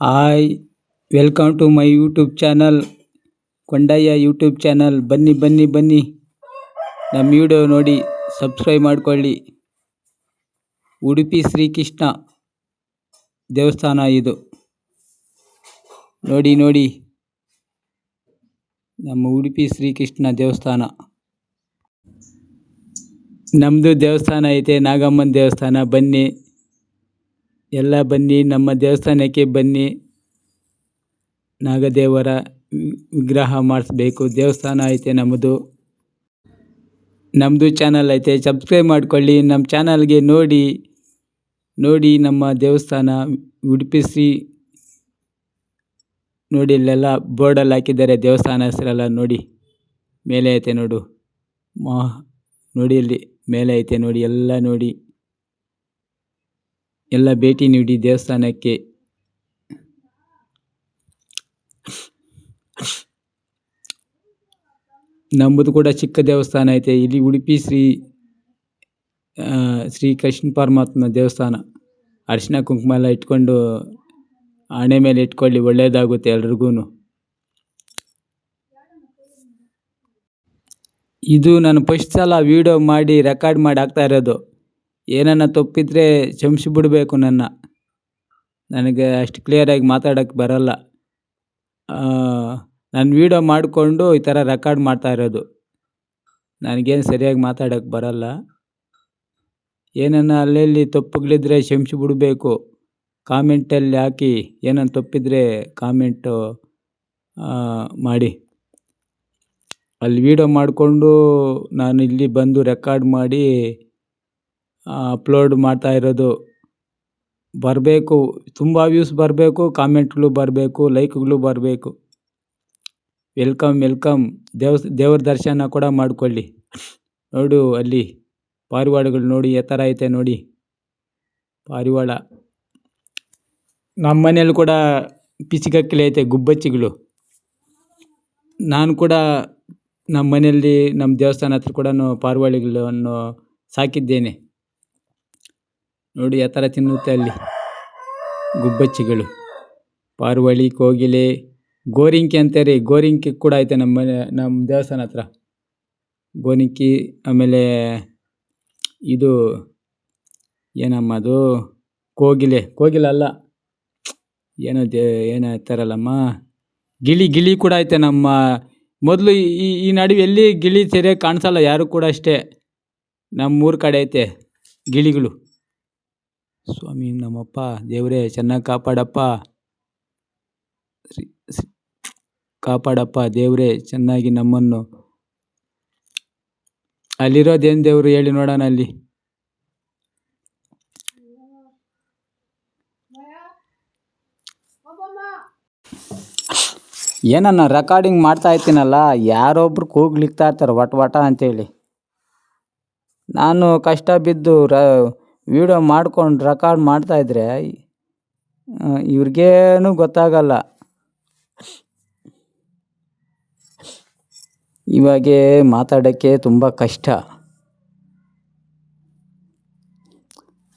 Hi, welcome to my YouTube channel, Kondayya YouTube channel. ಬನ್ನಿ ನಮ್ಮ video ನೋಡಿ ಸಬ್ಸ್ಕ್ರೈಬ್ ಮಾಡಿಕೊಳ್ಳಿ. ಉಡುಪಿ ಶ್ರೀಕೃಷ್ಣ ದೇವಸ್ಥಾನ ಇದು. ನೋಡಿ ನಮ್ಮ ಉಡುಪಿ ಶ್ರೀಕೃಷ್ಣ ದೇವಸ್ಥಾನ. ನಮ್ಮದು ದೇವಸ್ಥಾನ ಐತೆ, ನಾಗಮ್ಮನ ದೇವಸ್ಥಾನ. ಬನ್ನಿ, ಎಲ್ಲ ಬನ್ನಿ, ನಮ್ಮ ದೇವಸ್ಥಾನಕ್ಕೆ ಬನ್ನಿ. ನಾಗದೇವರ ವಿಗ್ರಹ ಮಾಡಿಸ್ಬೇಕು. ದೇವಸ್ಥಾನ ಐತೆ ನಮ್ಮದು ಚಾನಲ್ ಐತೆ, ಸಬ್ಸ್ಕ್ರೈಬ್ ಮಾಡಿಕೊಳ್ಳಿ. ನಮ್ಮ ಚಾನಲ್ಗೆ ನೋಡಿ ನಮ್ಮ ದೇವಸ್ಥಾನ ಉಡುಪಿ ಶ್ರೀ. ನೋಡಿ, ಇಲ್ಲೆಲ್ಲ ಬೋರ್ಡಲ್ಲಿ ಹಾಕಿದ್ದಾರೆ ದೇವಸ್ಥಾನ ಹೆಸರೆಲ್ಲ. ನೋಡಿ, ಮೇಲೆ ಐತೆ ನೋಡಿ, ಇಲ್ಲಿ ಮೇಲೆ ಐತೆ ನೋಡಿ. ಎಲ್ಲ ಭೇಟಿ ನೀಡಿ ದೇವಸ್ಥಾನಕ್ಕೆ. ನಮ್ಮದು ಕೂಡ ಚಿಕ್ಕ ದೇವಸ್ಥಾನ ಐತೆ ಇಲ್ಲಿ. ಉಡುಪಿ ಶ್ರೀ ಕೃಷ್ಣ ಪರಮಾತ್ಮ ದೇವಸ್ಥಾನ. ಅರಿಶಿನ ಕುಂಕುಮ ಎಲ್ಲ ಇಟ್ಕೊಂಡು ಹಣೆ ಮೇಲೆ ಇಟ್ಕೊಳ್ಳಿ, ಒಳ್ಳೆಯದಾಗುತ್ತೆ ಎಲ್ರಿಗೂ. ಇದು ನಾನು ಫಸ್ಟ್ ಸಲ ವಿಡಿಯೋ ಮಾಡಿ ರೆಕಾರ್ಡ್ ಮಾಡಿ ಹಾಕ್ತಾ ಇರೋದು. ಏನನ್ನ ತಪ್ಪಿದ್ರೆ ಕ್ಷಮಿಸಿಬಿಡ್ಬೇಕು. ನನಗೆ ಅಷ್ಟು ಕ್ಲಿಯರಾಗಿ ಮಾತಾಡೋಕ್ಕೆ ಬರಲ್ಲ. ನಾನು ವಿಡಿಯೋ ಮಾಡಿಕೊಂಡು ಈ ಥರ ರೆಕಾರ್ಡ್ ಮಾಡ್ತಾ ಇರೋದು. ನನಗೇನು ಸರಿಯಾಗಿ ಮಾತಾಡೋಕ್ಕೆ ಬರಲ್ಲ. ಏನನ್ನ ಅಲ್ಲಲ್ಲಿ ತಪ್ಪುಗಳಿದ್ರೆ ಕ್ಷಮಿಸಿಬಿಡ್ಬೇಕು. ಕಾಮೆಂಟಲ್ಲಿ ಹಾಕಿ, ಏನನ್ನ ತಪ್ಪಿದ್ರೆ ಕಾಮೆಂಟು ಮಾಡಿ. ಅಲ್ಲಿ ವಿಡಿಯೋ ಮಾಡಿಕೊಂಡು ನಾನು ಇಲ್ಲಿ ಬಂದು ರೆಕಾರ್ಡ್ ಮಾಡಿ ಅಪ್ಲೋಡ್ ಮಾಡ್ತಾ ಇರೋದು. ಬರಬೇಕು, ತುಂಬ ವ್ಯೂಸ್ ಬರಬೇಕು, ಕಾಮೆಂಟ್ಗಳು ಬರಬೇಕು, ಲೈಕ್ಗಳು ಬರಬೇಕು. ವೆಲ್ಕಮ್. ದೇವ್ರ ದರ್ಶನ ಕೂಡ ಮಾಡಿಕೊಳ್ಳಿ. ನೋಡು, ಅಲ್ಲಿ ಪಾರಿವಾಳಗಳು ನೋಡಿ ಯಾವ ಥರ ಐತೆ ನೋಡಿ. ಪಾರಿವಾಳ ನಮ್ಮ ಮನೇಲಿ ಕೂಡ ಪಿಚ್ಕಕ್ಕಲೆ ಐತೆ, ಗುಬ್ಬಚ್ಚಿಗಳು. ನಾನು ಕೂಡ ನಮ್ಮ ಮನೆಯಲ್ಲಿ ನಮ್ಮ ದೇವಸ್ಥಾನ ಹತ್ರ ಕೂಡ ಪಾರಿವಾಳಗಳನ್ನು ಸಾಕಿದ್ದೇನೆ. ನೋಡಿ ಯಾವ ಥರ ತಿನ್ನುತ್ತೆ ಅಲ್ಲಿ ಗುಬ್ಬಚ್ಚಿಗಳು. ಪಾರಿವಾಳ, ಕೋಗಿಲೆ, ಗೋರಿಂಕಿ ಅಂತಾರೆ. ಗೋರಿಂಕಿ ಕೂಡ ಐತೆ ನಮ್ಮ ದೇವಸ್ಥಾನ ಹತ್ರ. ಗೋರಿಂಕಿ, ಆಮೇಲೆ ಇದು ಏನಮ್ಮ ಅದು, ಕೋಗಿಲೆ ಅಲ್ಲ, ಏನೋ ಇರ್ತಾರಲ್ಲಮ್ಮ, ಗಿಳಿ ಕೂಡ ಐತೆ. ಮೊದಲು ಈ ನಡುವೆ ಎಲ್ಲಿ ಗಿಳಿ ಸರಿಯಾಗಿ ಕಾಣಿಸಲ್ಲ ಯಾರು ಕೂಡ. ಅಷ್ಟೇ ನಮ್ಮೂರ ಕಡೆ ಐತೆ ಗಿಳಿಗಳು. ಸ್ವಾಮಿ ನಮ್ಮಪ್ಪ ದೇವರೇ ಚೆನ್ನಾಗಿ ಕಾಪಾಡಪ್ಪ ದೇವರೇ, ಚೆನ್ನಾಗಿ ನಮ್ಮನ್ನು. ಅಲ್ಲಿರೋದೇನು ದೇವರು ಹೇಳಿ ನೋಡೋಣ. ಅಲ್ಲಿ ಏನನ್ನ ರೆಕಾರ್ಡಿಂಗ್ ಮಾಡ್ತಾ ಇರ್ತೀನಲ್ಲ, ಯಾರೊಬ್ರು ಕೂಗ್ಲಿಕ್ತಾ ಇರ್ತಾರೆ ವಟ ಅಂತೇಳಿ. ನಾನು ಕಷ್ಟ ಬಿದ್ದು ವಿಡಿಯೋ ಮಾಡ್ಕೊಂಡು ರೆಕಾರ್ಡ್ ಮಾಡ್ತಾಯಿದ್ರೆ ಇವ್ರಿಗೇನು ಗೊತ್ತಾಗಲ್ಲ. ಇವಾಗೆ ಮಾತಾಡೋಕ್ಕೆ ತುಂಬ ಕಷ್ಟ.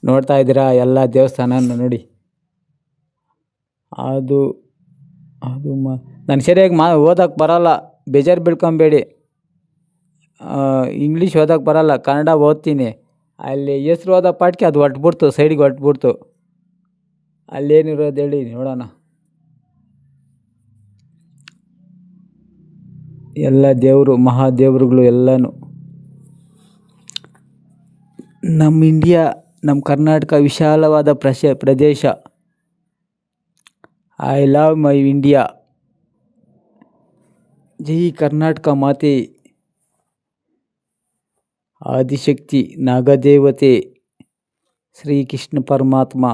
ನೋಡ್ತಾ ಇದ್ದೀರಾ ಎಲ್ಲ ದೇವಸ್ಥಾನ ನೋಡಿ. ಅದು ನಾನು ಸರಿಯಾಗಿ ಓದೋಕ್ಕೆ ಬರಲ್ಲ, ಬೇಜಾರು ಬೀಳ್ಕೊಬೇಡಿ. ಇಂಗ್ಲೀಷ್ ಓದೋಕ್ಕೆ ಬರಲ್ಲ, ಕನ್ನಡ ಓದ್ತೀನಿ. ಅಲ್ಲಿ ಹೆಸ್ರು ಓದೋ ಪಾಟ್ಗೆ ಅದು ಸೈಡಿಗೆ ಹೊಟ್ಬಿಡ್ತು. ಅಲ್ಲೇನಿರೋದು ಹೇಳಿ ನೋಡೋಣ. ಎಲ್ಲ ದೇವರು, ಮಹಾದೇವರುಗಳು ಎಲ್ಲನೂ. ನಮ್ಮ ಇಂಡಿಯಾ, ನಮ್ಮ ಕರ್ನಾಟಕ ವಿಶಾಲವಾದ ಪ್ರದೇಶ. I love my India. ಜೈ ಕರ್ನಾಟಕ ಮಾತೆ, ಆದಿಶಕ್ತಿ, ನಾಗದೇವತೆ, ಶ್ರೀಕೃಷ್ಣ ಪರಮಾತ್ಮ,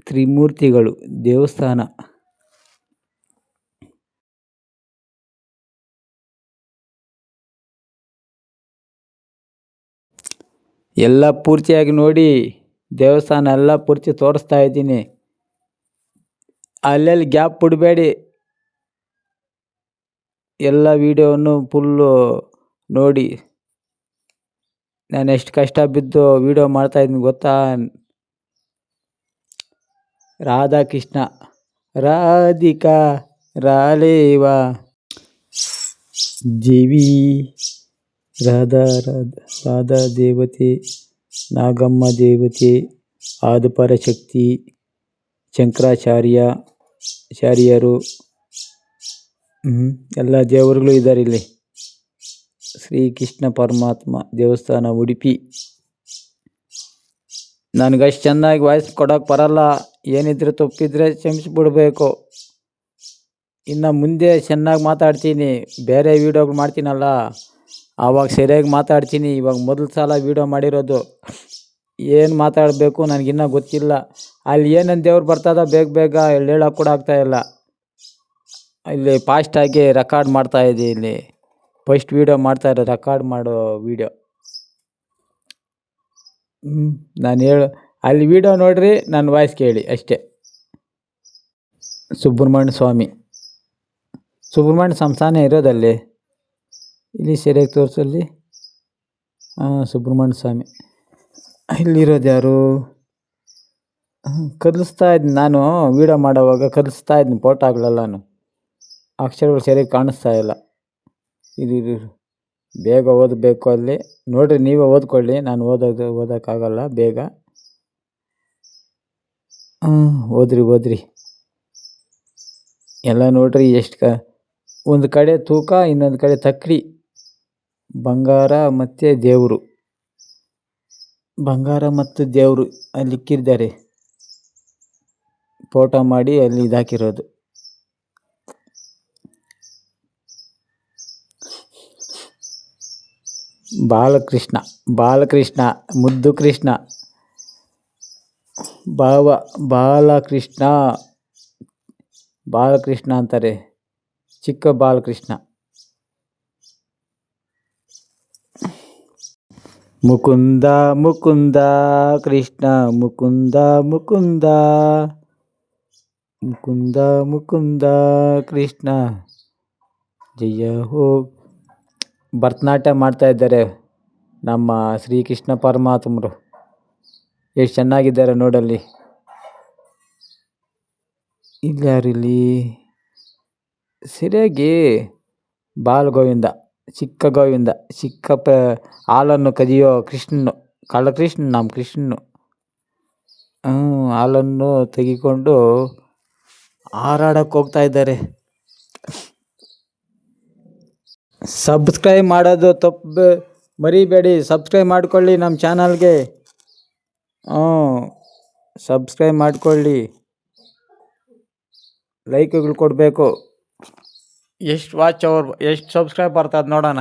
ತ್ರಿಮೂರ್ತಿಗಳು ದೇವಸ್ಥಾನ. ಎಲ್ಲ ಪೂರ್ತಿಯಾಗಿ ನೋಡಿ, ದೇವಸ್ಥಾನ ಎಲ್ಲ ಪೂರ್ತಿ ತೋರಿಸ್ತಾ ಇದ್ದೀನಿ. ಅಲ್ಲೆಲ್ಲಿ ಗ್ಯಾಪ್ ಬಿಡಬೇಡಿ. ಎಲ್ಲ ವಿಡಿಯೋವನ್ನು ಫುಲ್ಲು ನೋಡಿ. ನಾನು ಎಷ್ಟು ಕಷ್ಟ ಬಿದ್ದು ವಿಡಿಯೋ ಮಾಡ್ತಾಯಿದ್ದೀನಿ ಗೊತ್ತಾ. ರಾಧಾಕೃಷ್ಣ ರಾಧಿಕಾ ರಾಲೇವಾ ಜೀವಿ ರಾಧಾ ದೇವತೆ ನಾಗಮ್ಮ ದೇವತೆ ಆದಿಪರಾಶಕ್ತಿ ಶಂಕರಾಚಾರ್ಯರು ಎಲ್ಲ ದೇವರುಗಳು ಇದ್ದಾರೆ ಇಲ್ಲಿ. ಶ್ರೀಕೃಷ್ಣ ಪರಮಾತ್ಮ ದೇವಸ್ಥಾನ ಉಡುಪಿ. ನನಗಷ್ಟು ಚೆನ್ನಾಗಿ ವಾಯ್ಸ್ ಕೊಡೋಕೆ ಬರಲ್ಲ, ಏನಿದ್ರೆ ತಪ್ಪಿದ್ರೆ ಕ್ಷಮಿಸ್ಬಿಡ್ಬೇಕು. ಇನ್ನು ಮುಂದೆ ಚೆನ್ನಾಗಿ ಮಾತಾಡ್ತೀನಿ. ಬೇರೆ ವೀಡಿಯೋಗಳು ಮಾಡ್ತೀನಲ್ಲ ಆವಾಗ ಸರಿಯಾಗಿ ಮಾತಾಡ್ತೀನಿ. ಇವಾಗ ಮೊದಲ ಸಲ ವೀಡಿಯೋ ಮಾಡಿರೋದು, ಏನು ಮಾತಾಡಬೇಕು ನನಗಿನ್ನೂ ಗೊತ್ತಿಲ್ಲ. ಅಲ್ಲಿ ಏನೇನು ದೇವ್ರು ಬರ್ತದ ಬೇಗ ಹೇಳೋಕೆ ಕೂಡ ಆಗ್ತಾಯಿಲ್ಲ. ಇಲ್ಲಿ ಫಾಸ್ಟಾಗಿ ರೆಕಾರ್ಡ್ ಮಾಡ್ತಾಯಿದ್ದೆ. ಇಲ್ಲಿ ಫಸ್ಟ್ ವೀಡಿಯೋ ಮಾಡ್ತಾಯಿರೋ ರೆಕಾರ್ಡ್ ಮಾಡೋ ವೀಡಿಯೋ. ನಾನು ಅಲ್ಲಿ ವೀಡಿಯೋ ನೋಡ್ರಿ, ನನ್ನ ವಾಯ್ಸ್ ಕೇಳಿ ಅಷ್ಟೇ. ಸುಬ್ರಹ್ಮಣ್ಯ ಸ್ವಾಮಿ ಸಂಸ್ಥಾನ ಇರೋದಲ್ಲಿ ಇಲ್ಲಿ ಸರಿಯಾಗಿ ತೋರಿಸಲ್ಲಿ. ಸುಬ್ರಹ್ಮಣ್ಯ ಸ್ವಾಮಿ ಇಲ್ಲಿರೋದು ಯಾರು? ಕಲಿಸ್ತಾ ಇದ್ದೀನಿ ನಾನು ವೀಡಿಯೋ ಮಾಡೋವಾಗ, ಕಲಿಸ್ತಾ ಇದ್ದೀನಿ ಫೋಟೋಗಳೆಲ್ಲನೂ. ಅಕ್ಷರಗಳು ಸರಿಯಾಗಿ ಕಾಣಿಸ್ತಾ ಇಲ್ಲ. ಇದು ಬೇಗ ಓದಬೇಕು. ಅಲ್ಲಿ ನೋಡಿರಿ, ನೀವೇ ಓದ್ಕೊಳ್ಳಿ. ನಾನು ಓದೋಕ್ಕಾಗಲ್ಲ ಬೇಗ. ಓದ್ರಿ ಎಲ್ಲ ನೋಡ್ರಿ. ಒಂದು ಕಡೆ ತೂಕ, ಇನ್ನೊಂದು ಕಡೆ ತಕ್ಕಡಿ. ಬಂಗಾರ ಮತ್ತು ದೇವರು ಅಲ್ಲಿ ಇಕ್ಕಿದ್ದಾರೆ. ಫೋಟೋ ಮಾಡಿ ಅಲ್ಲಿ ಇದಾಕಿರೋದು. ಬಾಲಕೃಷ್ಣ ಮುದ್ದು ಕೃಷ್ಣ, ಬಾಲಕೃಷ್ಣ ಅಂತಾರೆ, ಚಿಕ್ಕ ಬಾಲಕೃಷ್ಣ. ಮುಕುಂದ ಕೃಷ್ಣ ಮುಕುಂದ ಕೃಷ್ಣ ಜಯ ಹೋ. ಭರತನಾಟ್ಯ ಮಾಡ್ತಾ ಇದ್ದಾರೆ ನಮ್ಮ ಶ್ರೀಕೃಷ್ಣ ಪರಮಾತ್ಮರು. ಎಷ್ಟು ಚೆನ್ನಾಗಿದ್ದಾರೆ ನೋಡಲ್ಲಿ. ಇಲ್ಲಿ ಯಾರಿಲ್ಲಿ? ಸರಿಯಾಗಿ ಬಾಲಗೋವಿಂದ, ಚಿಕ್ಕ ಹಾಲನ್ನು ಕದಿಯೋ ಕೃಷ್ಣನು, ಕಳ್ಳಕೃಷ್ಣ, ನಮ್ಮ ಕೃಷ್ಣನು. ಹಾಲನ್ನು ತೆಗಿಕೊಂಡು ಹಾರಾಡಕ್ಕೆ ಹೋಗ್ತಾ ಇದ್ದಾರೆ. ಸಬ್ಸ್ಕ್ರೈಬ್ ಮಾಡೋದು ಮರಿಬೇಡಿ. ಸಬ್ಸ್ಕ್ರೈಬ್ ಮಾಡ್ಕೊಳ್ಳಿ ನಮ್ಮ ಚಾನಲ್ಗೆ. ಸಬ್ಸ್ಕ್ರೈಬ್ ಮಾಡ್ಕೊಳ್ಳಿ, ಲೈಕ್ಗಳು ಕೊಡಬೇಕು. ಎಷ್ಟು ವಾಚ್ ಅವರ್, ಎಷ್ಟು ಸಬ್ಸ್ಕ್ರೈಬ್ ಬರ್ತದೆ ನೋಡೋಣ.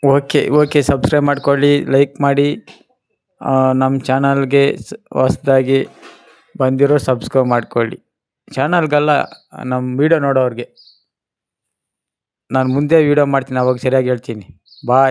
ಓಕೆ ಸಬ್ಸ್ಕ್ರೈಬ್ ಮಾಡ್ಕೊಳ್ಳಿ, ಲೈಕ್ ಮಾಡಿ. ನಮ್ಮ ಚಾನಲ್ಗೆ ಹೊಸದಾಗಿ ಬಂದಿರೋ ಸಬ್ಸ್ಕ್ರೈಬ್ ಮಾಡ್ಕೊಳ್ಳಿ. ಚಾನಲ್ಗಲ್ಲ, ನಮ್ಮ ವೀಡಿಯೋ ನೋಡೋರಿಗೆ. ನಾನು ಮುಂದೆ ವೀಡಿಯೋ ಮಾಡ್ತೀನಿ, ಅವಾಗ ಸರಿಯಾಗಿ ಹೇಳ್ತೀನಿ. ಬಾಯ್.